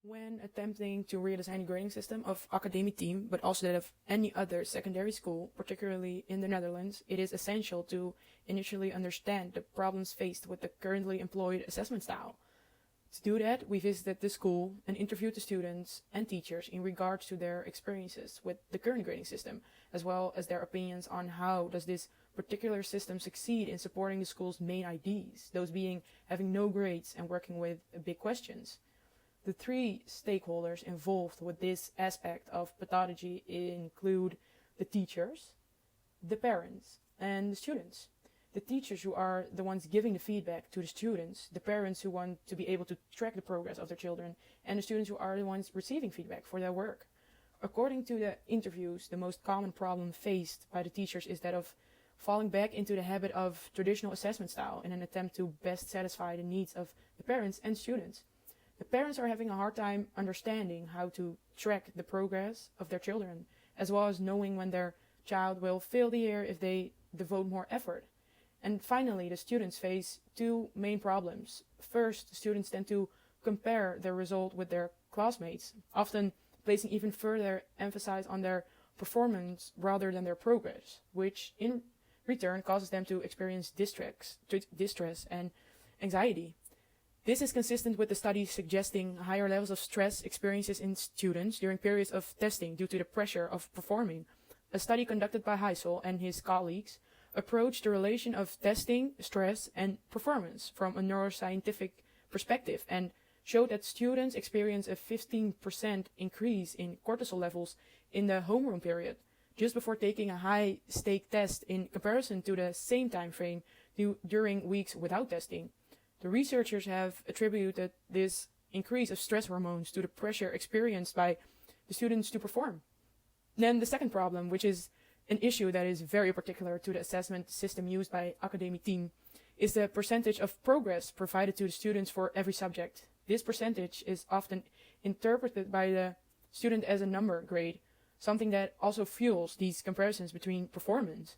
When attempting to redesign the grading system of academic team, but also that of any other secondary school, particularly in the Netherlands, it is essential to initially understand the problems faced with the currently employed assessment style. To do that, we visited the school and interviewed the students and teachers in regards to their experiences with the current grading system, as well as their opinions on how does this particular system succeed in supporting the school's main ideas, those being having no grades and working with big questions. The three stakeholders involved with this aspect of pedagogy include the teachers, the parents, and the students. The teachers who are the ones giving the feedback to the students, the parents who want to be able to track the progress of their children, and the students who are the ones receiving feedback for their work. According to the interviews, the most common problem faced by the teachers is that of falling back into the habit of traditional assessment style in an attempt to best satisfy the needs of the parents and students. The parents are having a hard time understanding how to track the progress of their children, as well as knowing when their child will fail the year if they devote more effort. And finally, the students face two main problems. First, students tend to compare their result with their classmates, often placing even further emphasis on their performance rather than their progress, which in return causes them to experience distress and anxiety. This is consistent with the studies suggesting higher levels of stress experiences in students during periods of testing due to the pressure of performing. A study conducted by Heisel and his colleagues approached the relation of testing, stress, and performance from a neuroscientific perspective and showed that students experience a 15% increase in cortisol levels in the homeroom period just before taking a high-stake test in comparison to the same time frame during weeks without testing. The researchers have attributed this increase of stress hormones to the pressure experienced by the students to perform. Then the second problem, which is an issue that is very particular to the assessment system used by academic team, is the percentage of progress provided to the students for every subject. This percentage is often interpreted by the student as a number grade, something that also fuels these comparisons between performance.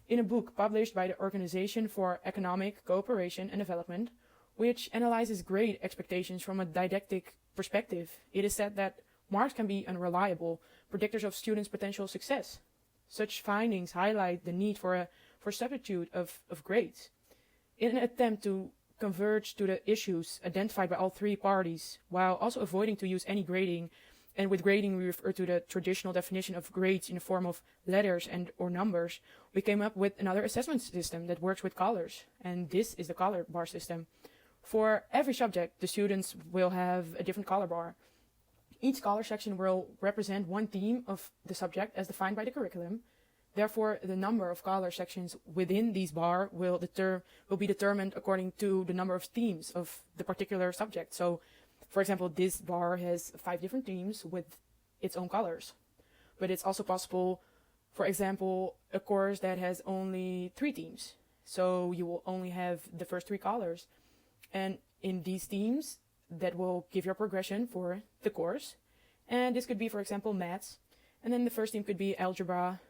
In a book published by the Organization for Economic Cooperation and Development, which analyzes grade expectations from a didactic perspective, it is said that marks can be unreliable predictors of students' potential success. Such findings highlight the need for substitute of grades. In an attempt to converge to the issues identified by all three parties, while also avoiding to use any grading, and with grading we refer to the traditional definition of grades in the form of letters and or numbers, we came up with another assessment system that works with colors, and this is the color bar system. For every subject, the students will have a different color bar. Each color section will represent one theme of the subject as defined by the curriculum. Therefore, the number of color sections within these bar will be determined according to the number of themes of the particular subject. So, for example, this bar has 5 different themes with its own colors. But it's also possible, for example, a course that has only 3 themes. So you will only have the first 3 colors. And in these themes, that will give your progression for the course. And this could be, for example, maths. And then the first theme could be algebra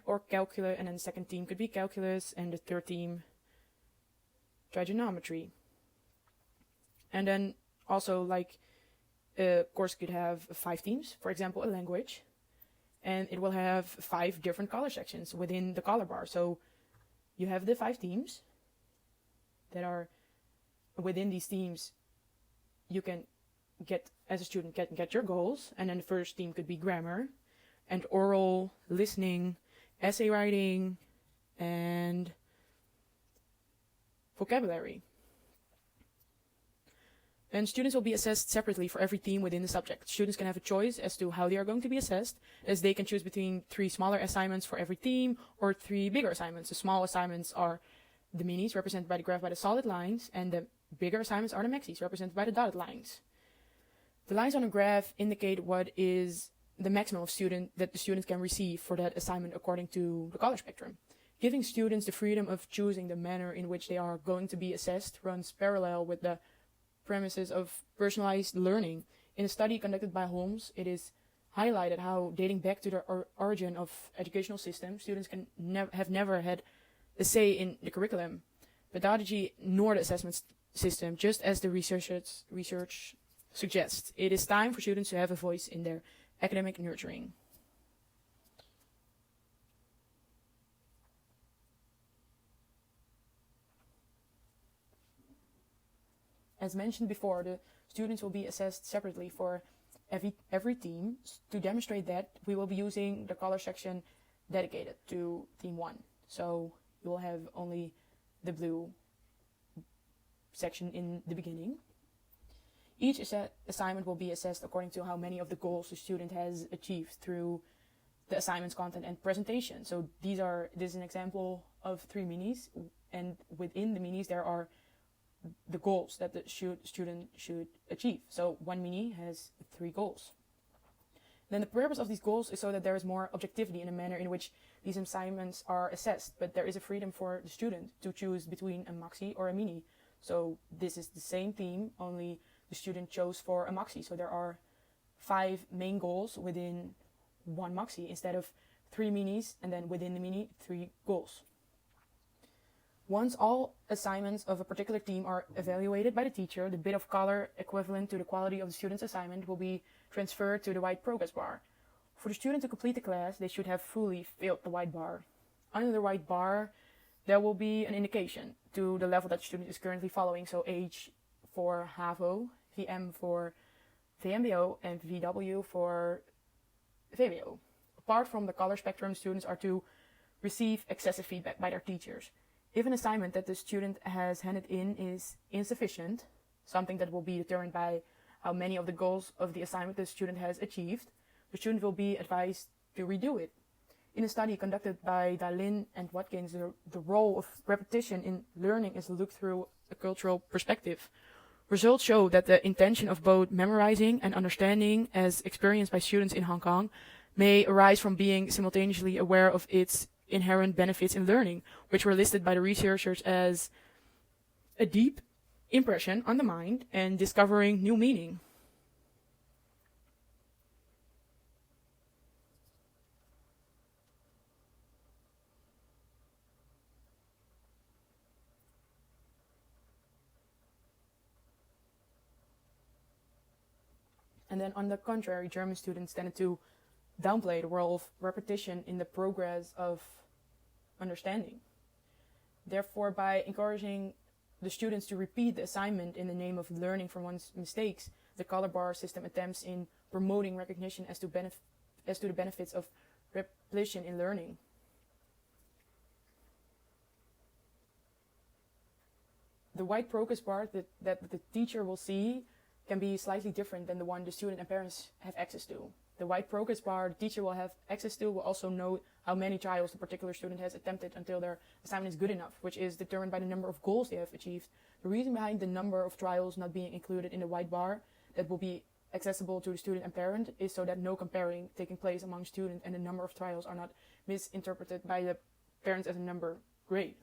or calculus. And then the second theme could be calculus. And the third theme, trigonometry. And then also, like, a course could have 5 themes. For example, a language. And it will have 5 different color sections within the color bar. So you have the 5 themes that are within these themes. You can get, as a student, get your goals. And then the first theme could be grammar and oral, listening, essay writing, and vocabulary. And students will be assessed separately for every theme within the subject. Students can have a choice as to how they are going to be assessed, as they can choose between 3 smaller assignments for every theme or 3 bigger assignments. The small assignments are the minis, represented by the graph by the solid lines, and the bigger assignments are the maxis, represented by the dotted lines. The lines on the graph indicate what is the maximum that the students can receive for that assignment according to the color spectrum. Giving students the freedom of choosing the manner in which they are going to be assessed runs parallel with the premises of personalized learning. In a study conducted by Holmes, it is highlighted how, dating back to the origin of educational system, students can have never had a say in the curriculum, pedagogy, nor the assessment system, just as the research suggests it is time for students to have a voice in their academic nurturing. As mentioned before, the students will be assessed separately for every team. To demonstrate that, we will be using the color section dedicated to Team 1. So you will have only the blue section in the beginning. Each assignment will be assessed according to how many of the goals the student has achieved through the assignment's content and presentation. So this is an example of 3 minis, and within the minis there are the goals that the student should achieve. So 1 mini has 3 goals. Then the purpose of these goals is so that there is more objectivity in the manner in which these assignments are assessed, but there is a freedom for the student to choose between a maxi or a mini. So this is the same theme, only the student chose for a maxi. So there are 5 main goals within 1 maxi instead of 3 minis, and then within the mini 3 goals. Once all assignments of a particular team are evaluated by the teacher, the bit of color equivalent to the quality of the student's assignment will be transferred to the white progress bar. For the student to complete the class, they should have fully filled the white bar. Under the white bar, there will be an indication to the level that the student is currently following, so H for HAVO, VM for VMBO, and VW for VWO. Apart from the color spectrum, students are to receive excessive feedback by their teachers. If an assignment that the student has handed in is insufficient, something that will be determined by how many of the goals of the assignment the student has achieved, the student will be advised to redo it. In a study conducted by Dalin and Watkins, the role of repetition in learning is looked through a cultural perspective. Results show that the intention of both memorizing and understanding, as experienced by students in Hong Kong, may arise from being simultaneously aware of its inherent benefits in learning, which were listed by the researchers as a deep impression on the mind and discovering new meaning. And then on the contrary, German students tended to downplay the role of repetition in the progress of understanding. Therefore, by encouraging the students to repeat the assignment in the name of learning from one's mistakes, the color bar system attempts in promoting recognition as to the benefits of repetition in learning. The white progress bar that the teacher will see can be slightly different than the one the student and parents have access to. The white progress bar the teacher will have access to will also know how many trials the particular student has attempted until their assignment is good enough, which is determined by the number of goals they have achieved. The reason behind the number of trials not being included in the white bar that will be accessible to the student and parent is so that no comparing taking place among students and the number of trials are not misinterpreted by the parents as a number grade.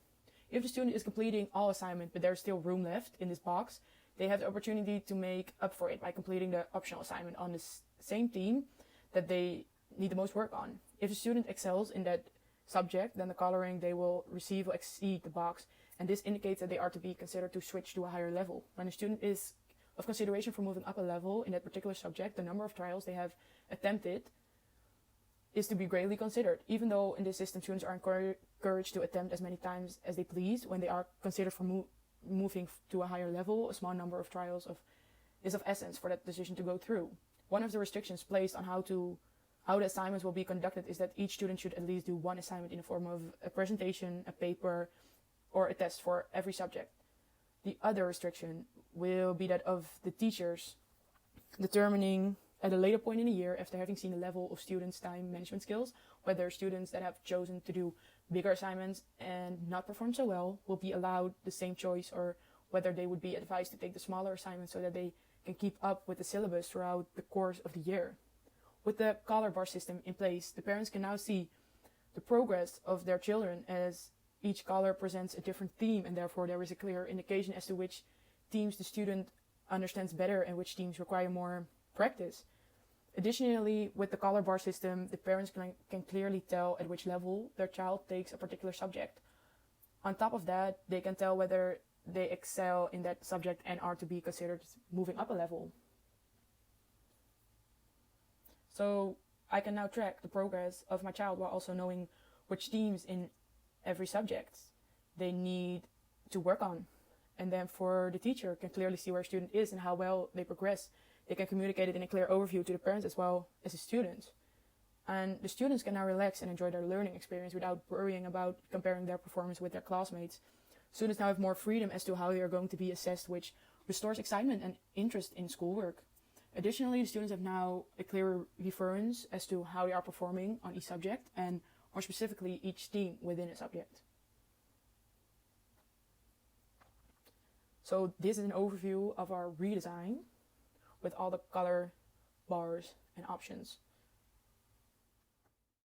If the student is completing all assignment but there's still room left in this box, they have the opportunity to make up for it by completing the optional assignment on the same theme that they need the most work on. If the student excels in that subject, then the coloring they will receive will exceed the box, and this indicates that they are to be considered to switch to a higher level. When a student is of consideration for moving up a level in that particular subject, the number of trials they have attempted is to be greatly considered. Even though in this system students are encouraged to attempt as many times as they please, when they are considered for moving to a higher level, a small number of trials is of essence for that decision to go through. One of the restrictions placed on how the assignments will be conducted is that each student should at least do one assignment in the form of a presentation, a paper, or a test for every subject. The other restriction will be that of the teachers determining at a later point in the year, after having seen the level of students' time management skills, whether students that have chosen to do bigger assignments and not perform so well will be allowed the same choice, or whether they would be advised to take the smaller assignments so that they can keep up with the syllabus throughout the course of the year. With the color bar system in place, the parents can now see the progress of their children, as each color presents a different theme, and therefore there is a clear indication as to which themes the student understands better and which themes require more practice. Additionally, with the color bar system, the parents can clearly tell at which level their child takes a particular subject. On top of that, they can tell whether they excel in that subject and are to be considered moving up a level. So I can now track the progress of my child while also knowing which themes in every subject they need to work on. And then for the teacher can clearly see where a student is and how well they progress. They can communicate it in a clear overview to the parents as well as the students. And the students can now relax and enjoy their learning experience without worrying about comparing their performance with their classmates. Students now have more freedom as to how they are going to be assessed, which restores excitement and interest in schoolwork. Additionally, the students have now a clearer reference as to how they are performing on each subject and more specifically each theme within a subject. So this is an overview of our redesign with all the color bars and options.